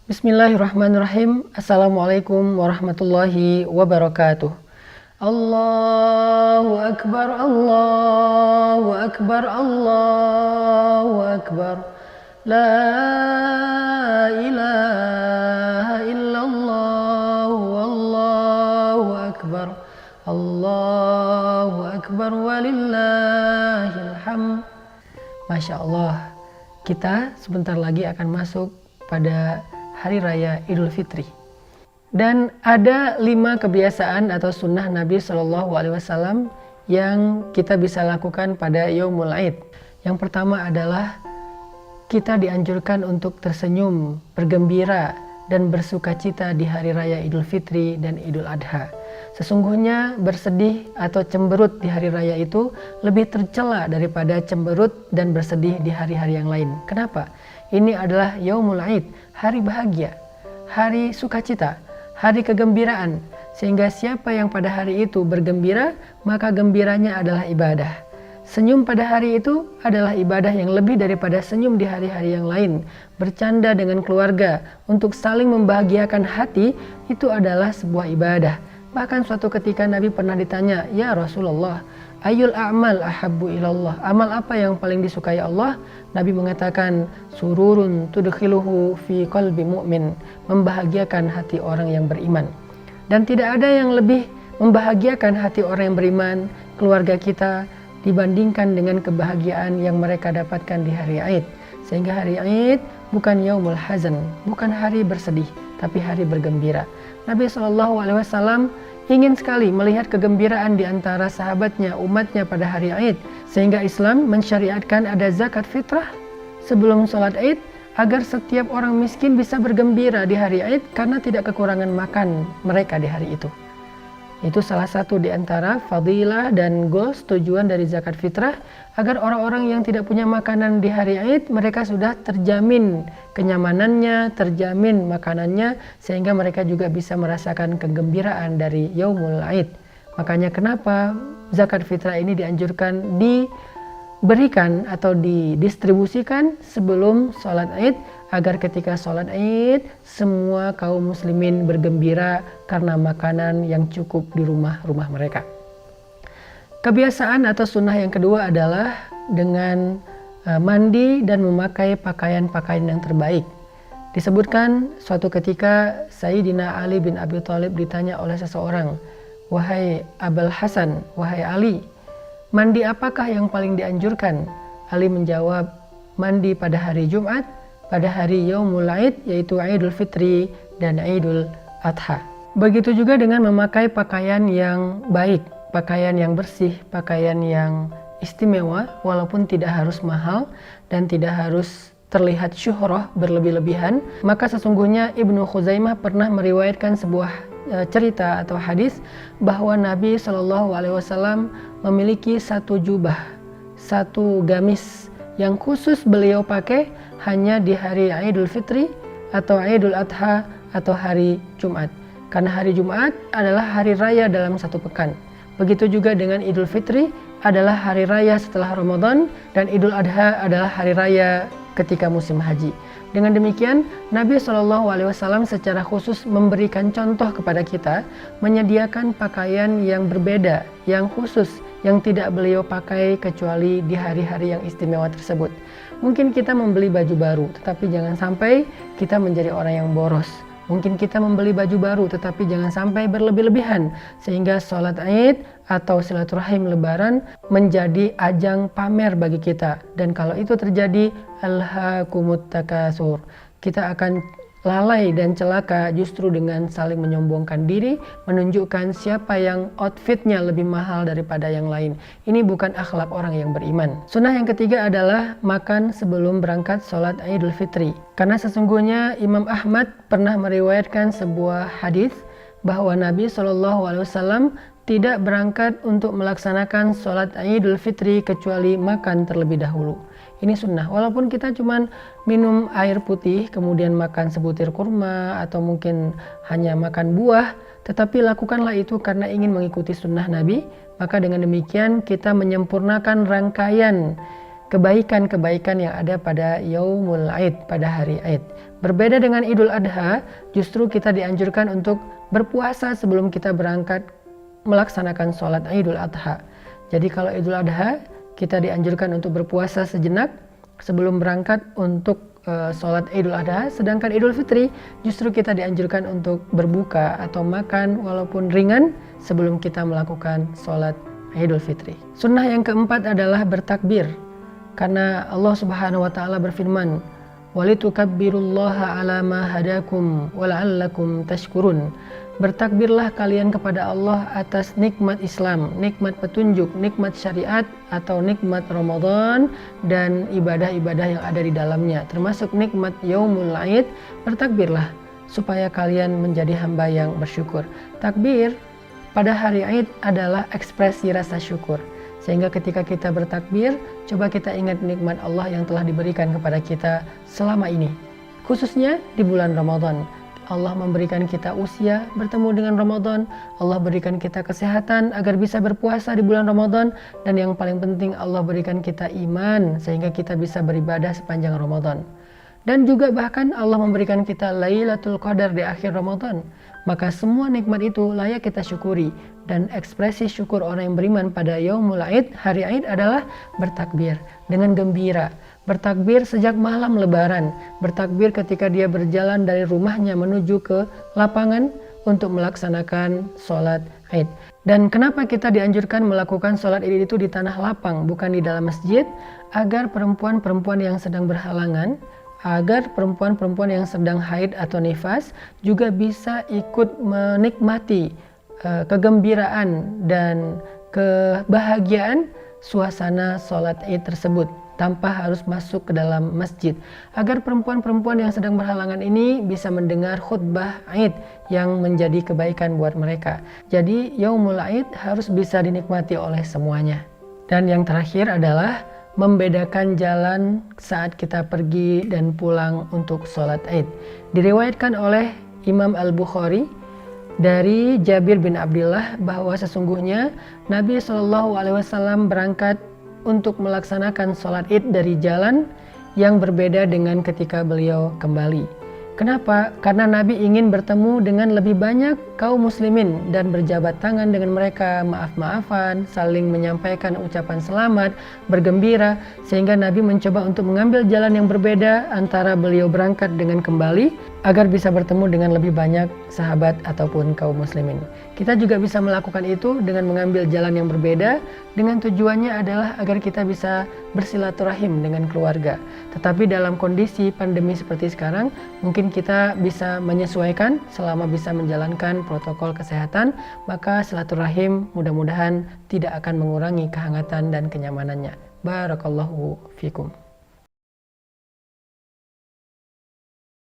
Bismillahirrahmanirrahim. Assalamualaikum warahmatullahi wabarakatuh. Allahu Akbar, Allahu Akbar, Allahu Akbar. La ilaha illallah, Wallahu Akbar. Allahu Akbar walillahil hamd. Masya Allah, kita sebentar lagi akan masuk pada Hari Raya Idul Fitri. Dan ada 5 kebiasaan atau sunnah Nabi SAW yang kita bisa lakukan pada Yaumul Aid. Yang pertama adalah kita dianjurkan untuk tersenyum, bergembira, dan bersukacita di Hari Raya Idul Fitri dan Idul Adha. Sesungguhnya bersedih atau cemberut di Hari Raya itu lebih tercela daripada cemberut dan bersedih di hari-hari yang lain. Kenapa? Ini adalah Yaumul Aid, hari bahagia, hari sukacita, hari kegembiraan. Sehingga siapa yang pada hari itu bergembira, maka gembiranya adalah ibadah. Senyum pada hari itu adalah ibadah yang lebih daripada senyum di hari-hari yang lain. Bercanda dengan keluarga untuk saling membahagiakan hati itu adalah sebuah ibadah. Bahkan suatu ketika Nabi pernah ditanya, "Ya Rasulullah, ayul a'mal ahabbu ilallah?" Amal apa yang paling disukai Allah? Nabi mengatakan, sururun tudkhiluhu fi qalbi mu'min, membahagiakan hati orang yang beriman. Dan tidak ada yang lebih membahagiakan hati orang yang beriman, keluarga kita, dibandingkan dengan kebahagiaan yang mereka dapatkan di hari Aid. Sehingga hari Aid bukan yaumul hazan, bukan hari bersedih, tapi hari bergembira. Nabi SAW ingin sekali melihat kegembiraan di antara sahabatnya, umatnya pada hari Aid. Sehingga Islam mensyariatkan ada zakat fitrah sebelum sholat Aid agar setiap orang miskin bisa bergembira di hari Aid karena tidak kekurangan makan mereka di hari itu. Itu salah satu di antara fadilah dan goals tujuan dari zakat fitrah, agar orang-orang yang tidak punya makanan di hari Aid mereka sudah terjamin kenyamanannya, terjamin makanannya, sehingga mereka juga bisa merasakan kegembiraan dari Yaumul Aid. Makanya kenapa zakat fitrah ini dianjurkan diberikan atau didistribusikan sebelum sholat Aid, agar ketika sholat Aid semua kaum muslimin bergembira karena makanan yang cukup di rumah-rumah mereka. Kebiasaan atau sunnah yang kedua adalah dengan mandi dan memakai pakaian-pakaian yang terbaik. Disebutkan suatu ketika Sayyidina Ali bin Abi Thalib ditanya oleh seseorang, "Wahai Abul Hasan, wahai Ali, mandi apakah yang paling dianjurkan?" Ali menjawab, "Mandi pada hari Jumat, pada hari Yaumul Aid, yaitu Idul Fitri dan Idul Adha." Begitu juga dengan memakai pakaian yang baik, pakaian yang bersih, pakaian yang istimewa, walaupun tidak harus mahal dan tidak harus terlihat syuhrah berlebih-lebihan. Maka sesungguhnya Ibnu Khuzaimah pernah meriwayatkan sebuah cerita atau hadis bahwa Nabi SAW memiliki satu jubah, satu gamis yang khusus beliau pakai hanya di hari Idul Fitri atau Idul Adha atau hari Jumat. Karena hari Jumat adalah hari raya dalam satu pekan. Begitu juga dengan Idul Fitri adalah hari raya setelah Ramadan, dan Idul Adha adalah hari raya ketika musim haji. Dengan demikian, Nabi SAW secara khusus memberikan contoh kepada kita, menyediakan pakaian yang berbeda, yang khusus, yang tidak beliau pakai kecuali di hari-hari yang istimewa tersebut. Mungkin kita membeli baju baru, tetapi jangan sampai kita menjadi orang yang boros. Mungkin kita membeli baju baru, tetapi jangan sampai berlebih-lebihan, sehingga sholat Aid atau silaturahim lebaran menjadi ajang pamer bagi kita. Dan kalau itu terjadi, alhaakumut takasur, kita akan lalai dan celaka justru dengan saling menyombongkan diri, menunjukkan siapa yang outfitnya lebih mahal daripada yang lain. Ini bukan akhlak orang yang beriman. Sunnah yang ketiga adalah makan sebelum berangkat sholat Idul Fitri. Karena sesungguhnya Imam Ahmad pernah meriwayatkan sebuah hadis bahwa Nabi SAW tidak berangkat untuk melaksanakan sholat Idul Fitri kecuali makan terlebih dahulu. Ini sunnah, walaupun kita cuman minum air putih kemudian makan sebutir kurma atau mungkin hanya makan buah, tetapi lakukanlah itu karena ingin mengikuti sunnah Nabi. Maka dengan demikian kita menyempurnakan rangkaian kebaikan-kebaikan yang ada pada Yaumul Aid, pada hari Aid. Berbeda dengan Idul Adha, justru kita dianjurkan untuk berpuasa sebelum kita berangkat melaksanakan sholat Idul Adha. Jadi kalau Idul Adha, kita dianjurkan untuk berpuasa sejenak sebelum berangkat untuk sholat Idul Adha, sedangkan Idul Fitri justru kita dianjurkan untuk berbuka atau makan walaupun ringan sebelum kita melakukan sholat Idul Fitri. Sunnah yang keempat adalah bertakbir, karena Allah Subhanahu wa taala berfirman, "Walitukabbirullaha ala ma hadakum wa la'allakum tashkurun." Bertakbirlah kalian kepada Allah atas nikmat Islam, nikmat petunjuk, nikmat syariat atau nikmat Ramadan dan ibadah-ibadah yang ada di dalamnya, termasuk nikmat Yaumul Aid. Bertakbirlah supaya kalian menjadi hamba yang bersyukur. Takbir pada hari Aid adalah ekspresi rasa syukur. Sehingga ketika kita bertakbir, coba kita ingat nikmat Allah yang telah diberikan kepada kita selama ini. Khususnya di bulan Ramadan. Allah memberikan kita usia bertemu dengan Ramadan, Allah berikan kita kesehatan agar bisa berpuasa di bulan Ramadan, dan yang paling penting Allah berikan kita iman sehingga kita bisa beribadah sepanjang Ramadan. Dan juga bahkan Allah memberikan kita Lailatul Qadar di akhir Ramadan. Maka semua nikmat itu layak kita syukuri, dan ekspresi syukur orang yang beriman pada Yaumul Aid, hari Aid adalah bertakbir dengan gembira. Bertakbir sejak malam lebaran, bertakbir ketika dia berjalan dari rumahnya menuju ke lapangan untuk melaksanakan sholat Aid. Dan kenapa kita dianjurkan melakukan sholat Id itu di tanah lapang, bukan di dalam masjid? Agar perempuan-perempuan yang sedang berhalangan, agar perempuan-perempuan yang sedang haid atau nifas juga bisa ikut menikmati kegembiraan dan kebahagiaan suasana sholat Id tersebut tanpa harus masuk ke dalam masjid, agar perempuan-perempuan yang sedang berhalangan ini bisa mendengar khutbah Aid yang menjadi kebaikan buat mereka. Jadi Yaumul Aid harus bisa dinikmati oleh semuanya. Dan yang terakhir adalah membedakan jalan saat kita pergi dan pulang untuk sholat Aid. Diriwayatkan oleh Imam Al-Bukhari dari Jabir bin Abdullah bahwa sesungguhnya Nabi SAW berangkat untuk melaksanakan sholat Id dari jalan yang berbeda dengan ketika beliau kembali. Kenapa? Karena Nabi ingin bertemu dengan lebih banyak kaum muslimin dan berjabat tangan dengan mereka, maaf-maafan, saling menyampaikan ucapan selamat, bergembira, sehingga Nabi mencoba untuk mengambil jalan yang berbeda antara beliau berangkat dengan kembali agar bisa bertemu dengan lebih banyak sahabat ataupun kaum muslimin. Kita juga bisa melakukan itu dengan mengambil jalan yang berbeda, dengan tujuannya adalah agar kita bisa bersilaturahim dengan keluarga. Tetapi dalam kondisi pandemi seperti sekarang, mungkin kita bisa menyesuaikan selama bisa menjalankan protokol kesehatan, maka silaturahim mudah-mudahan tidak akan mengurangi kehangatan dan kenyamanannya. Barakallahu fikum.